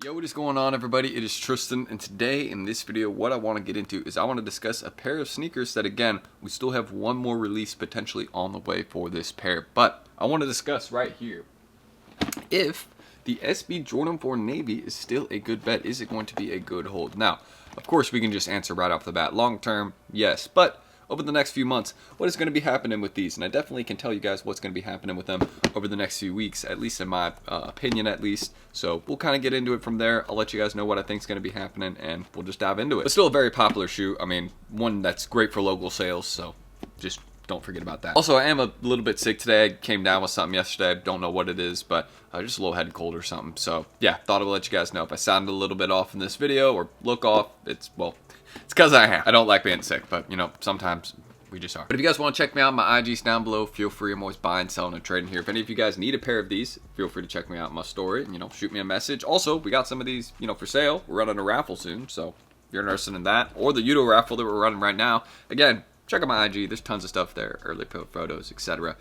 Yo, what is going on, everybody? It is Tristan, and today in this video what I want to get into is I want to discuss a pair of sneakers that, again, we still have one more release potentially on the way for this pair, but I want to discuss right here if the SB Jordan 4 Navy is still a good bet. Is it going to be a good hold? Now, of course, we can just answer right off the bat. Long term, yes, but over the next few months, what is going to be happening with these? And I definitely can tell you guys what's going to be happening with them over the next few weeks, at least in my opinion, at least. So we'll kind of get into it from there. I'll let you guys know what I think is going to be happening, and we'll just dive into it. It's still a very popular shoe. I mean, one that's great for local sales, so just don't forget about that. Also, I am a little bit sick today. I came down with something yesterday. I don't know what it is, but just a little head cold or something. So yeah, thought I would let you guys know if I sounded a little bit off in this video or look off. It's because I am. I don't like being sick, but you know, sometimes we just are. But if you guys want to check me out, my IG's down below. Feel free. I'm always buying, selling, and trading here. If any of you guys need a pair of these, feel free to check me out in my story and, you know, shoot me a message. Also, we got some of these, you know, for sale. We're running a raffle soon, so if you're interested in that, or the Udo raffle that we're running right now, again, check out my IG. There's tons of stuff there, early photos, etc.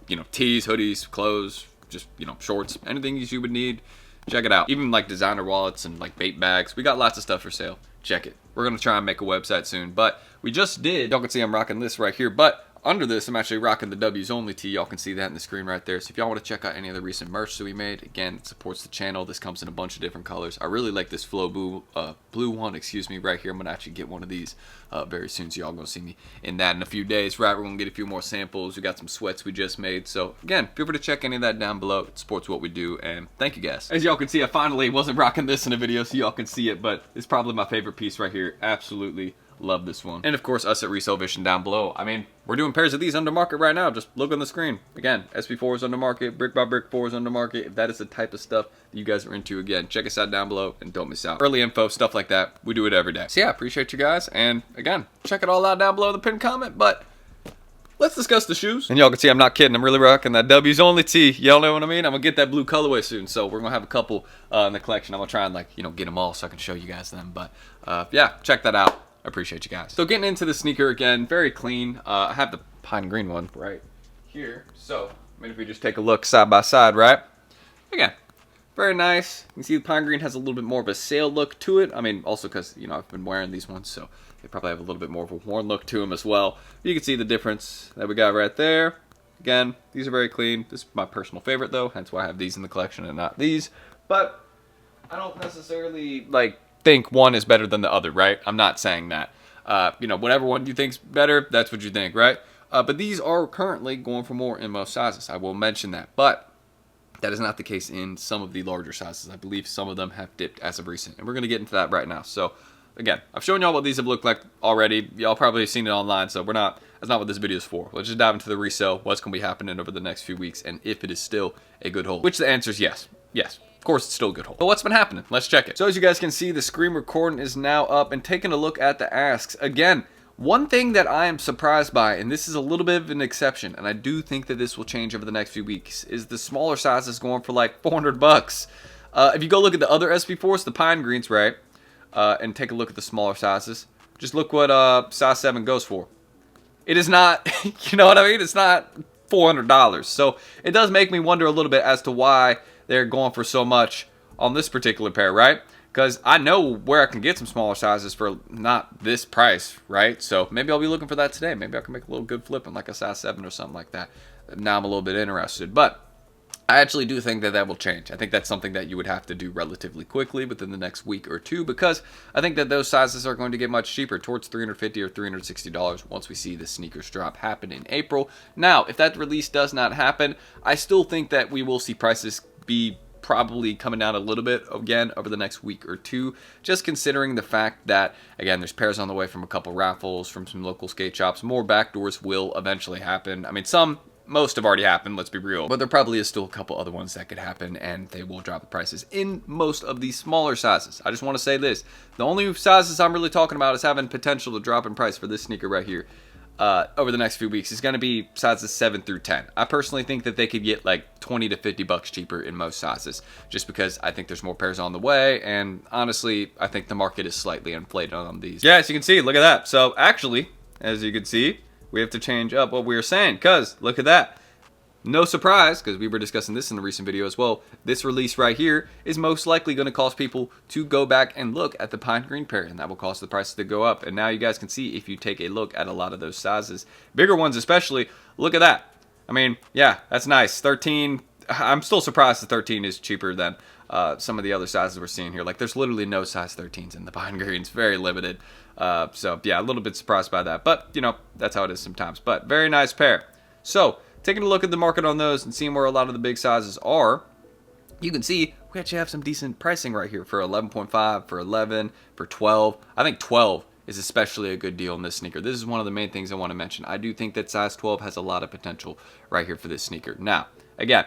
You know, tees, hoodies, clothes, just, you know, shorts, anything you would need. Check it out. Even like designer wallets and like bait bags. We got lots of stuff for sale. Check it. We're going to try and make a website soon, but we just did. Y'all can see I'm rocking this right here, but under this, I'm actually rocking the W's Only tee. Y'all can see that in the screen right there. So if y'all want to check out any of the recent merch that we made, again, it supports the channel. This comes in a bunch of different colors. I really like this blue one, excuse me, right here. I'm going to actually get one of these very soon, so y'all going to see me in that in a few days. Right, we're going to get a few more samples. We got some sweats we just made. So again, feel free to check any of that down below. It supports what we do, and thank you guys. As y'all can see, I finally wasn't rocking this in a video, so y'all can see it, but it's probably my favorite piece right here. Absolutely love this one. And of course, us at Resell Vision down below. I mean, we're doing pairs of these under market right now. Just look on the screen. Again, SB4 is under market, Brick by Brick 4 is under market. If that is the type of stuff that you guys are into, again, check us out down below and don't miss out. Early info, stuff like that. We do it every day. So yeah, appreciate you guys. And again, check it all out down below in the pinned comment. But let's discuss the shoes. And y'all can see I'm not kidding. I'm really rocking that W's Only tee. Y'all know what I mean? I'm going to get that blue colorway soon. So we're going to have a couple in the collection. I'm going to try and, like, you know, get them all so I can show you guys them. But yeah, check that out. I appreciate you guys. So getting into the sneaker again, very clean. I have the pine green one right here. So, I mean, if we just take a look side by side, right? Again, very nice. You can see the pine green has a little bit more of a sail look to it. I mean, also because, you know, I've been wearing these ones, so they probably have a little bit more of a worn look to them as well. But you can see the difference that we got right there. Again, these are very clean. This is my personal favorite, though, hence why I have these in the collection and not these. But I don't necessarily, like, think one is better than the other, right? I'm not saying that. You know, whatever one you think's better, that's what you think, right? But these are currently going for more in most sizes. I will mention that, but that is not the case in some of the larger sizes. I believe some of them have dipped as of recent, and we're going to get into that right now. So again, I've shown y'all what these have looked like already. Y'all probably have seen it online, so that's not what this video is for. Let's just dive into the resale, what's going to be happening over the next few weeks, and if it is still a good hold, which the answer is yes. Yes. Of course, it's still a good hold. But what's been happening? Let's check it. So as you guys can see, the screen recording is now up, and taking a look at the asks. Again, one thing that I am surprised by, and this is a little bit of an exception, and I do think that this will change over the next few weeks, is the smaller sizes going for like $400. If you go look at the other SB4s, the pine greens, right, and take a look at the smaller sizes, just look what size 7 goes for. It is not, you know what I mean? It's not $400. So it does make me wonder a little bit as to why they're going for so much on this particular pair, right? Because I know where I can get some smaller sizes for not this price, right? So maybe I'll be looking for that today. Maybe I can make a little good flip in like a size 7 or something like that. Now I'm a little bit interested. But I actually do think that will change. I think that's something that you would have to do relatively quickly within the next week or two, because I think that those sizes are going to get much cheaper, towards $350 or $360 once we see the sneakers drop happen in April. Now, if that release does not happen, I still think that we will see prices be probably coming down a little bit again over the next week or two, just considering the fact that, again, there's pairs on the way from a couple raffles, from some local skate shops. More backdoors will eventually happen. I mean, most have already happened, let's be real, but there probably is still a couple other ones that could happen, and they will drop the prices in most of these smaller sizes. I just want to say this: the only sizes I'm really talking about is having potential to drop in price for this sneaker right here over the next few weeks is going to be sizes 7 through 10. I personally think that they could get like 20 to 50 bucks cheaper in most sizes, just because I think there's more pairs on the way, and honestly, I think the market is slightly inflated on these. Yeah, as you can see, look at that. So actually, as you can see, we have to change up what we were saying, because look at that. no surprise, because we were discussing this in the recent video as well, this release right here is most likely going to cause people to go back and look at the pine green pair, and that will cause the prices to go up. And now you guys can see, if you take a look at a lot of those sizes, bigger ones especially, look at that. I mean, yeah, that's nice. 13, I'm still surprised the 13 is cheaper than some of the other sizes we're seeing here. Like, there's literally no size 13s in the pine greens, very limited. So yeah, a little bit surprised by that, but you know, that's how it is sometimes. But very nice pair. So taking a look at the market on those and seeing where a lot of the big sizes are, you can see we actually have some decent pricing right here for 11.5, for 11, for 12. I think 12 is especially a good deal in this sneaker. This is one of the main things I want to mention. I do think that size 12 has a lot of potential right here for this sneaker. Now, again,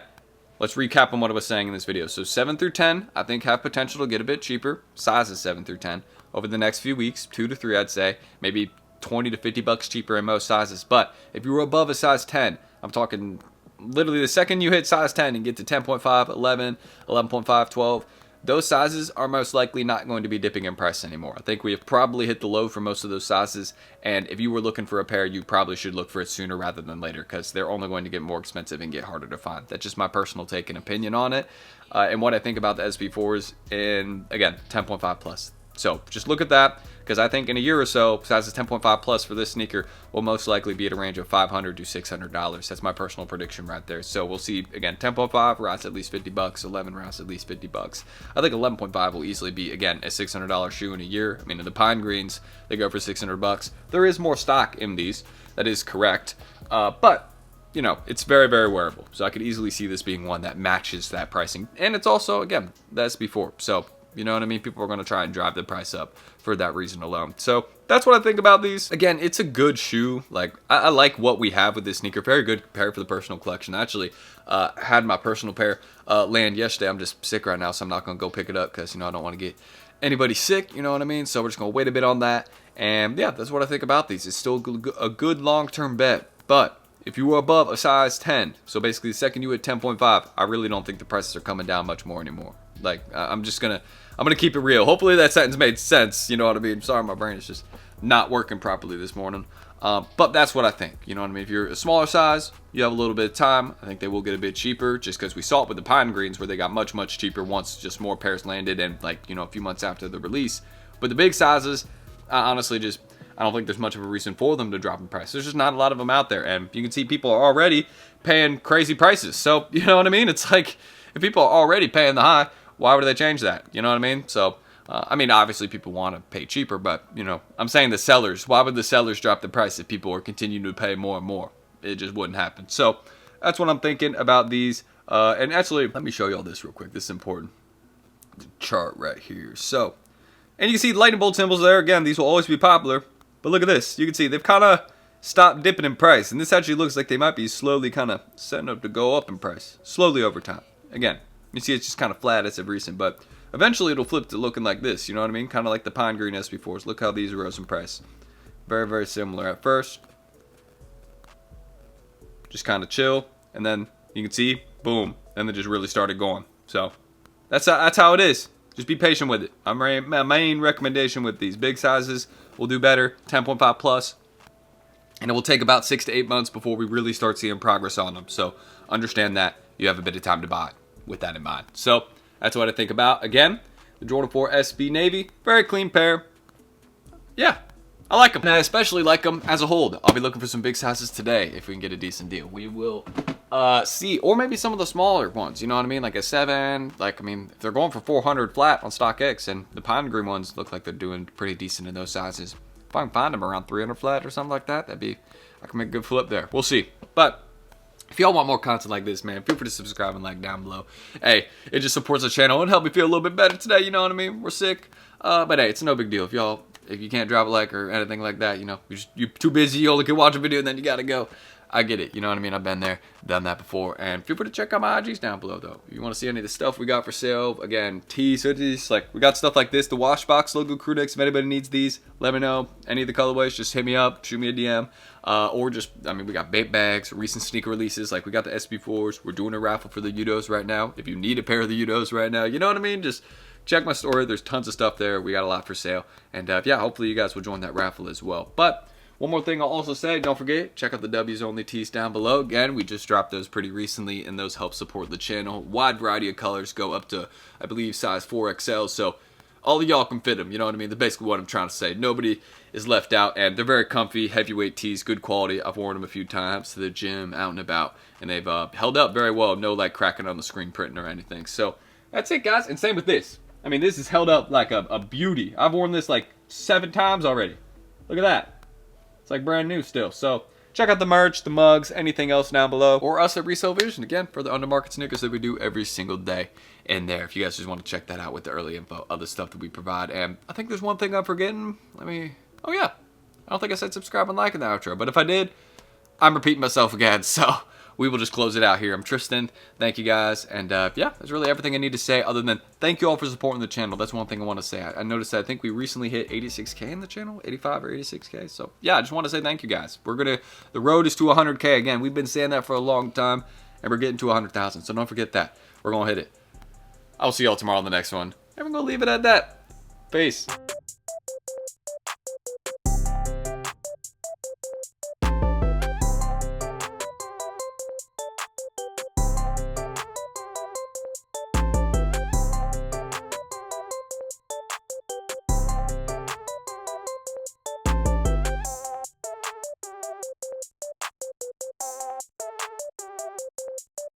let's recap on what I was saying in this video. So 7 through 10, I think have potential to get a bit cheaper. Sizes 7 through 10 over the next few weeks, 2 to 3, I'd say, maybe 20 to 50 bucks cheaper in most sizes. But if you were above a size 10, I'm talking literally the second you hit size 10 and get to 10.5, 11, 11.5, 12, those sizes are most likely not going to be dipping in price anymore. I think we have probably hit the low for most of those sizes, and if you were looking for a pair, you probably should look for it sooner rather than later, because they're only going to get more expensive and get harder to find. That's just my personal take and opinion on it, and what I think about the SB4s, and again, 10.5 plus. So just look at that, because I think in a year or so, sizes 10.5 plus for this sneaker will most likely be at a range of $500 to $600. That's my personal prediction right there. So we'll see, again, 10.5 routes at least 50 bucks, 11 routes at least 50 bucks. I think 11.5 will easily be, again, a $600 shoe in a year. I mean, in the pine greens, they go for 600 bucks. There is more stock in these. That is correct. But you know, it's very, very wearable. So I could easily see this being one that matches that pricing. And it's also, again, the SB4. So you know what I mean? People are going to try and drive the price up for that reason alone. So that's what I think about these. Again, it's a good shoe. Like, I like what we have with this sneaker. Very good pair for the personal collection. I actually had my personal pair land yesterday. I'm just sick right now, so I'm not going to go pick it up because, you know, I don't want to get anybody sick. You know what I mean? So we're just going to wait a bit on that. And yeah, that's what I think about these. It's still a good long-term bet. But if you were above a size 10, so basically the second you hit 10.5, I really don't think the prices are coming down much more anymore. Like, I'm gonna keep it real. Hopefully that sentence made sense. You know what I mean? Sorry, my brain is just not working properly this morning. But that's what I think. You know what I mean? If you're a smaller size, you have a little bit of time. I think they will get a bit cheaper, just because we saw it with the pine greens where they got much, much cheaper once just more pairs landed and, like, you know, a few months after the release. But the big sizes, honestly, I don't think there's much of a reason for them to drop in price. There's just not a lot of them out there, and you can see people are already paying crazy prices. So, you know what I mean? It's like, if people are already paying the high, why would they change that? You know what I mean? So, I mean, obviously people want to pay cheaper, but, you know, I'm saying the sellers. Why would the sellers drop the price if people are continuing to pay more and more? It just wouldn't happen. So, that's what I'm thinking about these. And actually, let me show you all this real quick. This is important. The chart right here. So, and you can see lightning bolt symbols there. Again, these will always be popular. But look at this. You can see they've kind of stopped dipping in price. And this actually looks like they might be slowly kind of setting up to go up in price. Slowly over time. Again, you see it's just kind of flat as of recent. But eventually it'll flip to looking like this. You know what I mean? Kind of like the pine green SB4s. Look how these rose in price. Very, very similar at first. Just kind of chill. And then you can see, boom. Then they just really started going. So that's how it is. Just be patient with it. My main recommendation with these big sizes will do better, 10.5 plus, and it will take about 6 to 8 months before we really start seeing progress on them. So understand that you have a bit of time to buy with that in mind. So that's what I think about. Again, the Jordan 4 SB Navy, very clean pair. Yeah, I like them. And I especially like them as a whole. I'll be looking for some big sizes today if we can get a decent deal. We will see, or maybe some of the smaller ones, you know what I mean, like a 7, like, I mean, if they're going for 400 flat on StockX, and the pine green ones look like they're doing pretty decent in those sizes. If I can find them around 300 flat or something like that, I can make a good flip there. We'll see. But if y'all want more content like this, man, feel free to subscribe and like down below. Hey, it just supports the channel and help me feel a little bit better today, you know what I mean? We're sick, but hey, it's no big deal. If you can't drop a like or anything like that, you know, you're too busy, you only can watch a video and then you gotta go. I get it, you know what I mean? I've been there, done that before. And feel free to check out my IGs down below, though. If you want to see any of the stuff we got for sale, again, tees, hoodies, like, we got stuff like this, the Washbox logo crew necks. If anybody needs these, let me know. Any of the colorways, just hit me up, shoot me a DM. Or just, I mean, we got vape bags, recent sneaker releases, like we got the SB4s. We're doing a raffle for the Udos right now. If you need a pair of the Udos right now, you know what I mean? Just check my story. There's tons of stuff there. We got a lot for sale. And yeah, hopefully you guys will join that raffle as well. But One more thing I'll also say, don't forget, check out the W's Only tees down below. Again, we just dropped those pretty recently, and those help support the channel. Wide variety of colors, go up to, I believe, size 4XL, so all of y'all can fit them, you know what I mean? That's basically what I'm trying to say. Nobody is left out, and they're very comfy, heavyweight tees, good quality. I've worn them a few times to the gym, out and about, and they've held up very well. No, like, cracking on the screen printing or anything. So that's it, guys, and same with this. I mean, this has held up like a beauty. I've worn this like 7 times already. Look at that. It's like brand new still. So check out the merch, the mugs, anything else down below. Or us at Resell Vision, again, for the undermarket sneakers that we do every single day in there. If you guys just want to check that out with the early info, other stuff that we provide. And I think there's one thing I'm forgetting. Oh yeah. I don't think I said subscribe and like in the outro. But if I did, I'm repeating myself again. So we will just close it out here. I'm Tristan. Thank you guys. And yeah, that's really everything I need to say other than thank you all for supporting the channel. That's one thing I want to say. I noticed that I think we recently hit 86K in the channel, 85 or 86K. So yeah, I just want to say thank you guys. The road is to 100K. Again, we've been saying that for a long time and we're getting to 100,000. So don't forget that. We're going to hit it. I'll see y'all tomorrow on the next one. And we're going to leave it at that. Peace.